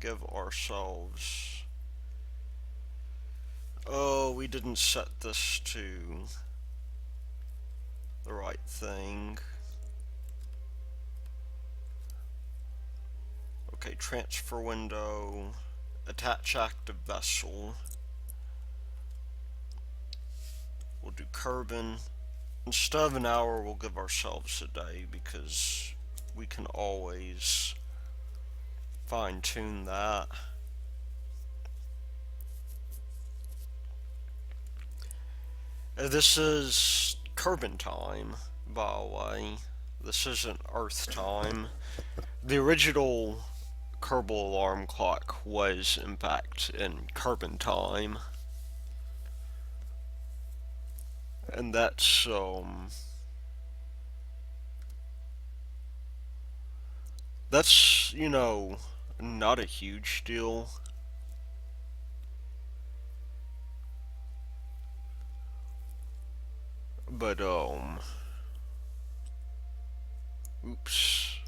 give ourselves, oh, we didn't set this to the right thing. Okay, transfer window, attach active vessel. We'll do Kerman. Instead of an hour, we'll give ourselves a day because we can always fine-tune that. This is Kerman time, by the way. This isn't Earth time. The original Kerbal alarm clock was, in fact, in Kerman time. And that's, you know, not a huge deal. But, oops.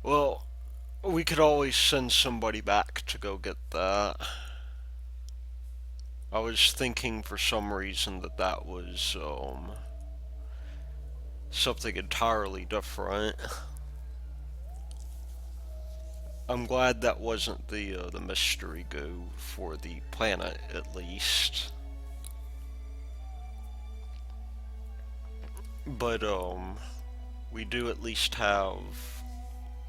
Well, we could always send somebody back to go get that. I was thinking for some reason that that was, something entirely different. I'm glad that wasn't the mystery goo for the planet, at least. But we do at least have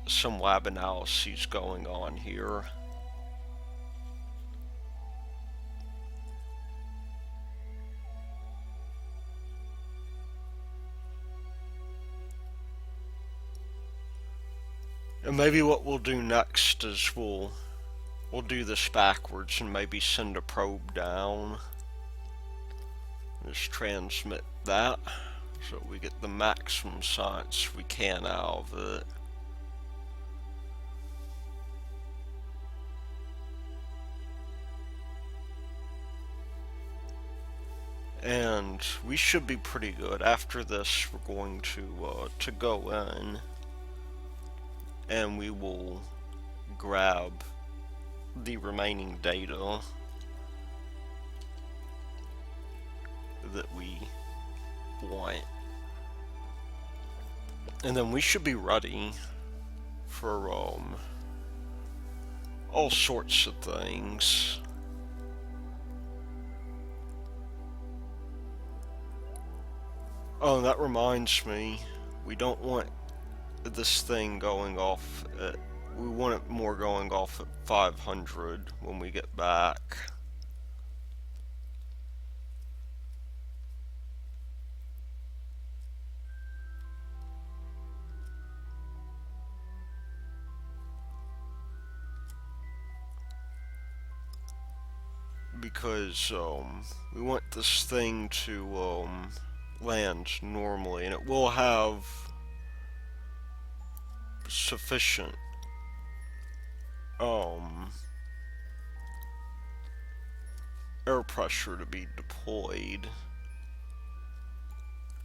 some lab analyses going on here. And maybe what we'll do next is we'll do this backwards and maybe send a probe down. Just transmit that so we get the maximum science we can out of it. And we should be pretty good. After this, we're going to go in, and we will grab the remaining data that we want, and then we should be ready for all sorts of things. Oh, that reminds me, we don't want this thing going off at, we want it more going off at 500 when we get back. Because we want this thing to land normally, and it will have sufficient air pressure to be deployed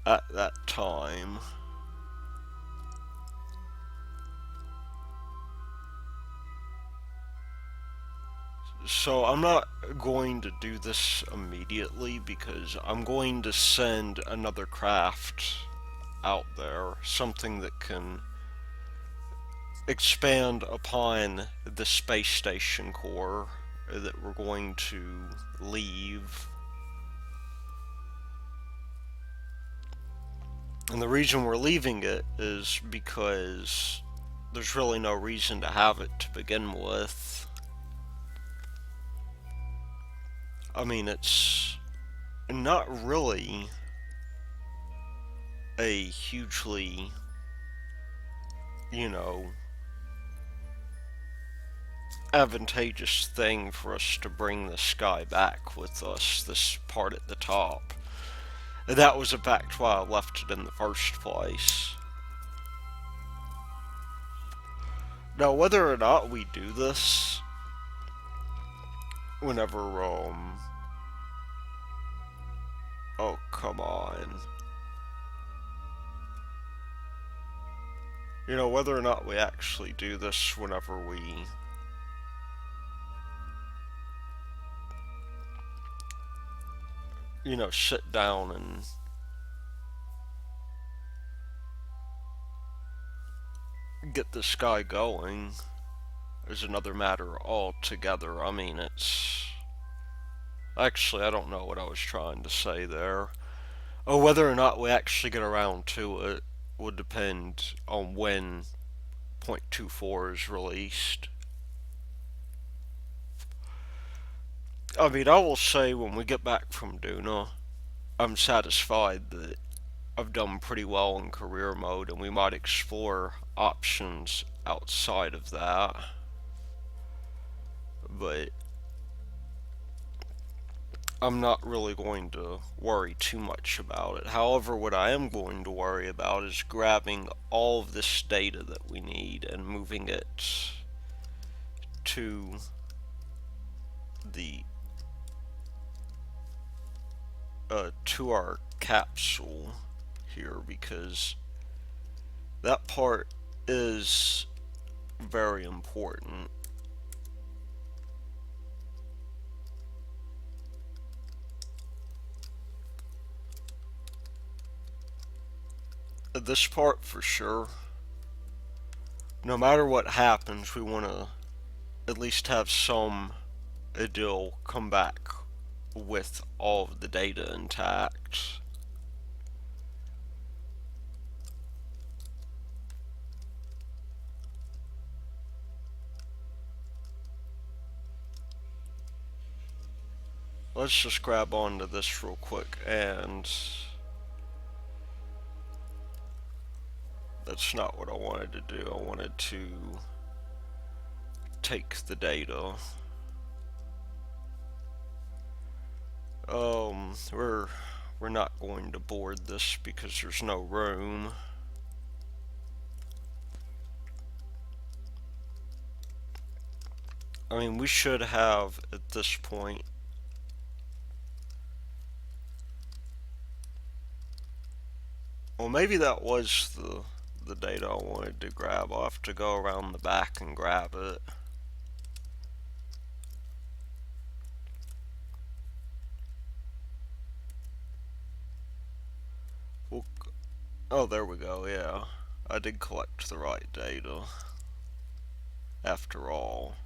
at that time. So I'm not going to do this immediately because I'm going to send another craft out there, something that can expand upon the space station core that we're going to leave. And the reason we're leaving it is because there's really no reason to have it to begin with. I mean, it's not really a hugely, advantageous thing for us to bring this guy back with us, this part at the top. And that was in fact why I left it in the first place. Now, whether or not we do this, whenever, oh, come on. Whether or not we actually do this whenever we sit down and get this guy going is another matter altogether. I mean, it's... Actually, I don't know what I was trying to say there. Oh, whether or not we actually get around to it would depend on when .24 is released. I mean, I will say when we get back from Duna, I'm satisfied that I've done pretty well in career mode, and we might explore options outside of that. But I'm not really going to worry too much about it. However, what I am going to worry about is grabbing all of this data that we need and moving it to the to our capsule here, because that part is very important. This part for sure, no matter what happens, we want to at least have some ideal come back with all of the data intact. Let's just grab onto this real quick, and that's not what I wanted to do. I wanted to take the data. We're not going to board this because there's no room. I mean, we should have at this point well, maybe that was the data I wanted to grab. I'll have to go around the back and grab it. We'll, oh, there we go, yeah. I did collect the right data, after all.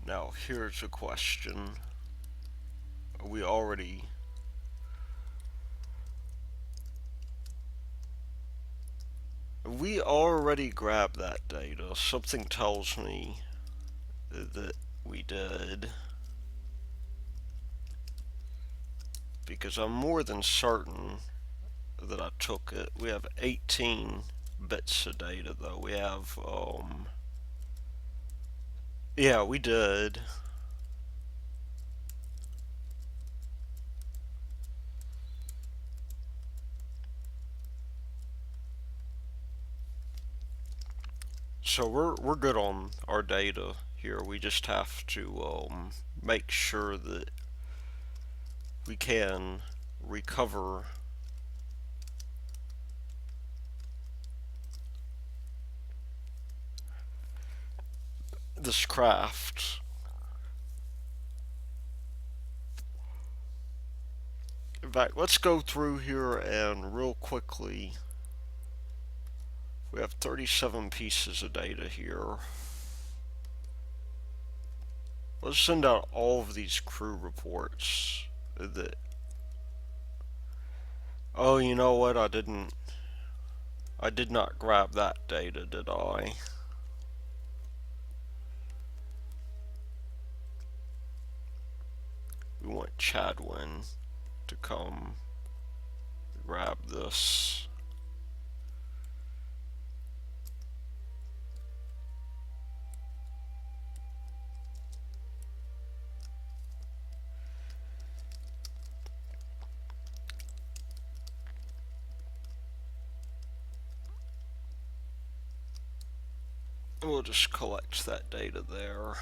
Now, here's a question. We already grabbed that data. Something tells me that we did, because I'm more than certain that I took it. We have 18 bits of data though. We have yeah, we did. So we're good on our data here. We just have to make sure that we can recover this craft. In fact, let's go through here and real quickly. We have 37 pieces of data here. Let's send out all of these crew reports that. Oh, you know what? I did not grab that data, did I? We want Chadwin to come grab this. We'll just collect that data there.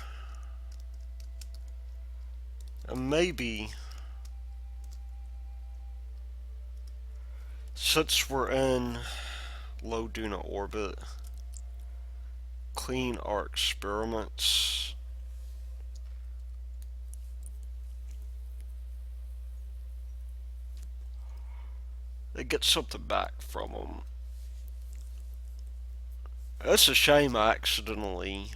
And maybe, since we're in low Duna orbit, clean our experiments. They get something back from them. It's a shame I accidentally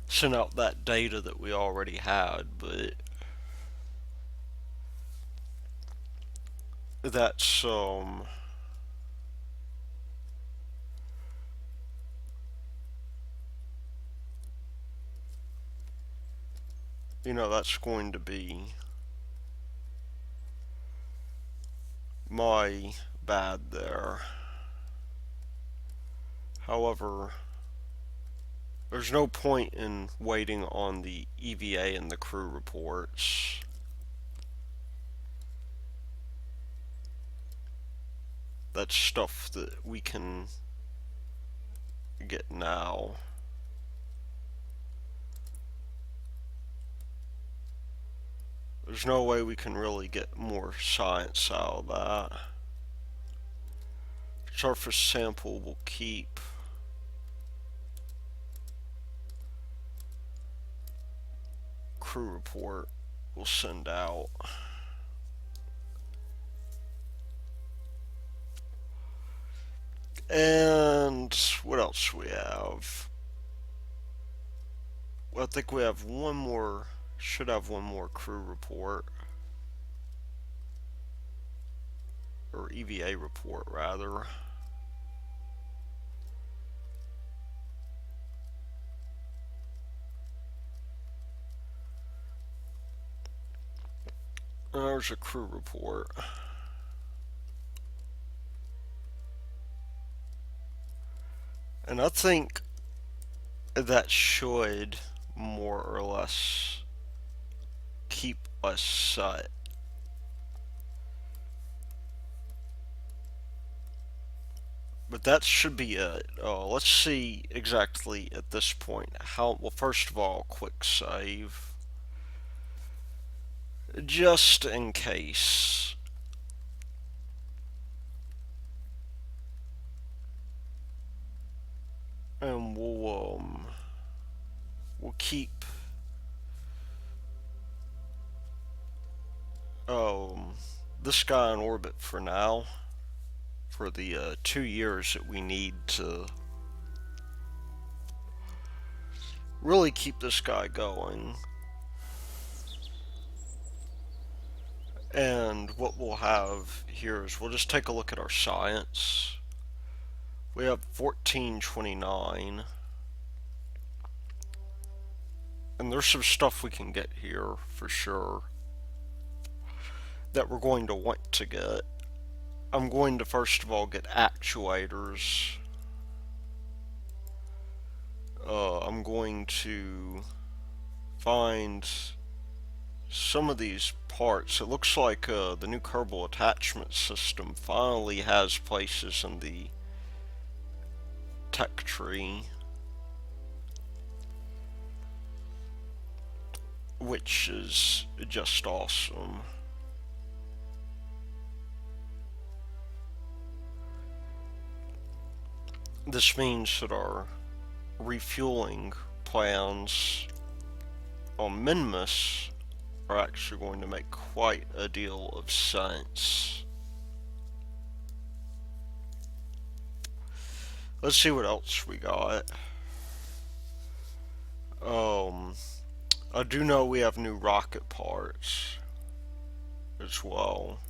sent out that data that we already had, but that's you know, that's going to be my bad there. However, there's no point in waiting on the EVA and the crew reports. That's stuff that we can get now. There's no way we can really get more science out of that. Surface sample will keep. Crew report we'll send out. And what else we have? Well, I think we have one more, should have one more crew report. Or EVA report, rather. There's a crew report. And I think that should more or less keep us set. But that should be it. Let's see exactly at this point how. Well, first of all, quick save. Just in case. And we'll keep this guy in orbit for now, for the 2 years that we need to really keep this guy going. And what we'll have here is we'll just take a look at our science. We have 1429. And there's some stuff we can get here for sure that we're going to want to get. I'm going to first of all get actuators. I'm going to find some of these parts. It looks like the new Kerbal attachment system finally has places in the tech tree, which is just awesome. This means that our refueling plans on Minmus are actually going to make quite a deal of sense. Let's see what else we got. I do know we have new rocket parts as well.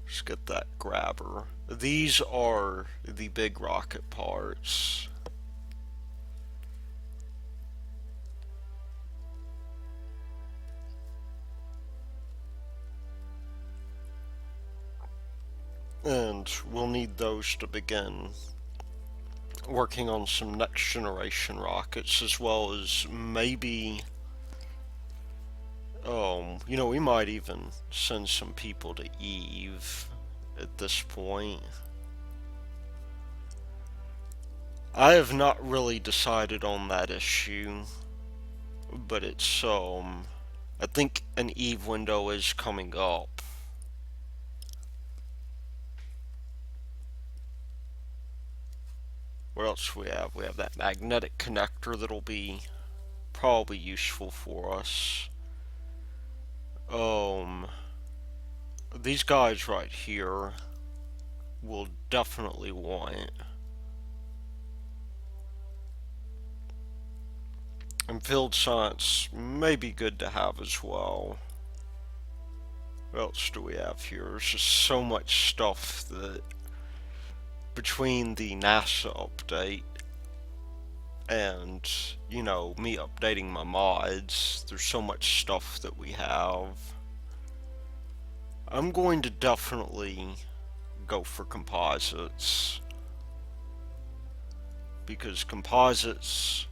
Let's get that grabber. These are the big rocket parts. And we'll need those to begin working on some next generation rockets, as well as maybe, we might even send some people to Eve at this point. I have not really decided on that issue, but it's, I think an Eve window is coming up. What else do we have? We have that magnetic connector that'll be probably useful for us. These guys right here will definitely want. And field science may be good to have as well. What else do we have here? There's just so much stuff that between the NASA update and, me updating my mods, there's so much stuff that we have. I'm going to definitely go for composites, because composites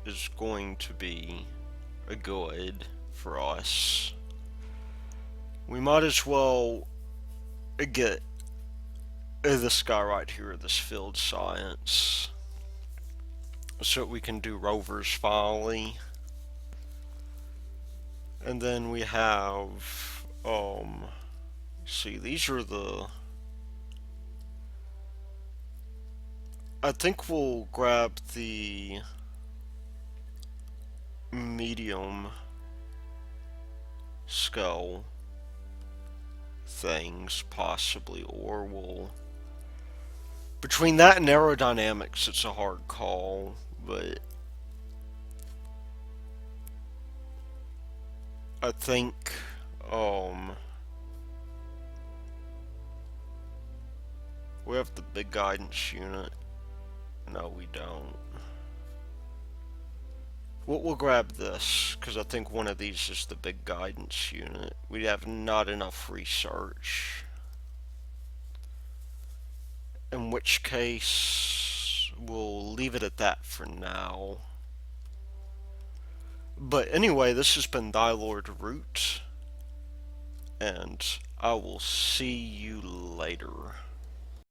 is going to be a good for us. We might as well get this guy right here, this field science, so we can do rovers finally. And then we have, see, these are the, I think we'll grab the medium skull things, possibly, or we'll... Between that and aerodynamics, it's a hard call, but I think, we have the big guidance unit. No, we don't. We'll grab this, because I think one of these is the big guidance unit. We have not enough research. In which case, we'll leave it at that for now. But anyway, this has been Thy Root, and I will see you later.